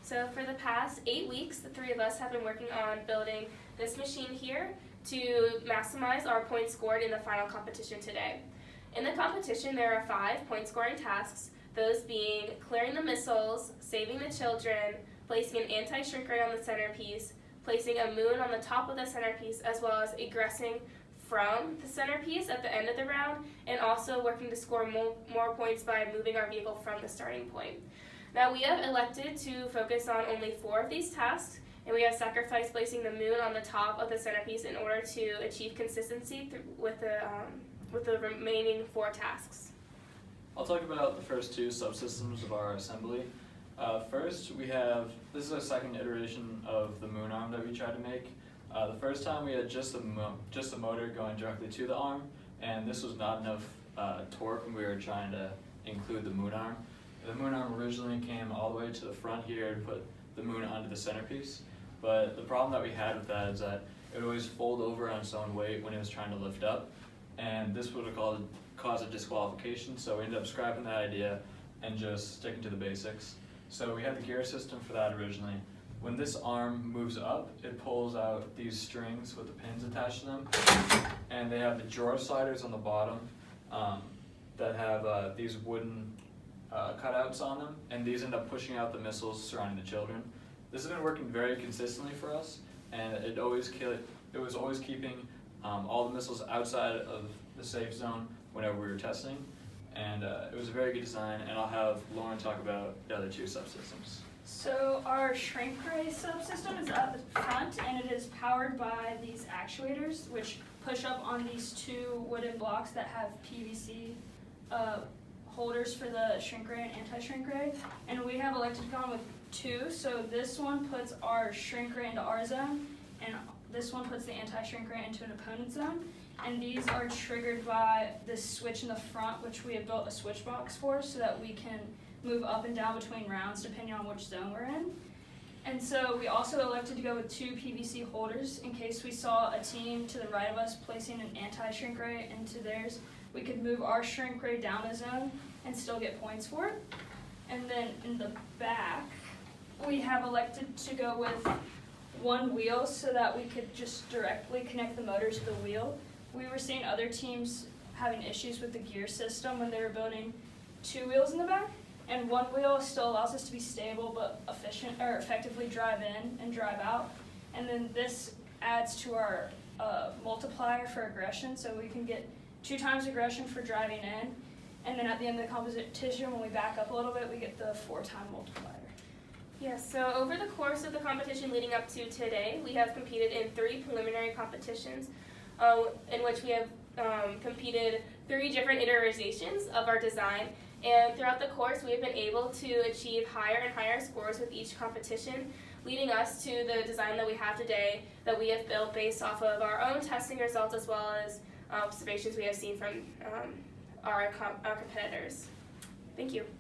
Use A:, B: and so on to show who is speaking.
A: So for the past 8 weeks, the three of us have been working on building this machine here to maximize our points scored in the final competition today. In the competition, there are 5 point scoring tasks, those being clearing the missiles, saving the children, placing an anti-shrink ray on the centerpiece, placing a moon on the top of the centerpiece, as well as egressing from the centerpiece at the end of the round, and also working to score more points by moving our vehicle from the starting point. Now we have elected to focus on only 4 of these tasks, and we have sacrificed placing the moon on the top of the centerpiece in order to achieve consistency with the remaining 4 tasks.
B: I'll talk about the first 2 subsystems of our assembly. First, this is our second iteration of the moon arm that we tried to make. The first time we had just the motor going directly to the arm, and this was not enough torque when we were trying to include the moon arm. The moon arm originally came all the way to the front here and put the moon onto the centerpiece, but the problem that we had with that is that it would always fold over on its own weight when it was trying to lift up, and this would have caused a disqualification, so we ended up scrapping that idea and just sticking to the basics. So we had the gear system for that originally. When this arm moves up, it pulls out these strings with the pins attached to them, and they have the drawer sliders on the bottom that have these wooden cutouts on them, and these end up pushing out the missiles surrounding the children. This has been working very consistently for us, and it was always keeping all the missiles outside of the safe zone whenever we were testing, and it was a very good design, and I'll have Lauren talk about the other 2 subsystems.
C: So our shrink ray subsystem is at the front, and it is powered by these actuators which push up on these 2 wooden blocks that have PVC holders for the shrink ray and anti-shrink ray. And we have elected to go with 2, so this one puts our shrink ray into our zone, and this one puts the anti-shrink ray into an opponent zone. And these are triggered by this switch in the front, which we have built a switch box for, so that we can move up and down between rounds depending on which zone we're in. And so we also elected to go with 2 PVC holders in case we saw a team to the right of us placing an anti-shrink ray into theirs. We could move our shrink ray down a zone and still get points for it. And then in the back, we have elected to go with 1 wheel so that we could just directly connect the motor to the wheel. We were seeing other teams having issues with the gear system when they were building 2 wheels in the back, and 1 wheel still allows us to be stable but effectively drive in and drive out. And then this adds to our multiplier for aggression, so we can get 2 times aggression for driving in, and then at the end of the competition, when we back up a little bit, we get the 4-time multiplier.
A: Yes, so over the course of the competition leading up to today, we have competed in 3 preliminary competitions in which we have competed 3 different iterations of our design. And throughout the course, we have been able to achieve higher and higher scores with each competition, leading us to the design that we have today that we have built based off of our own testing results as well as observations we have seen from our competitors. Thank you.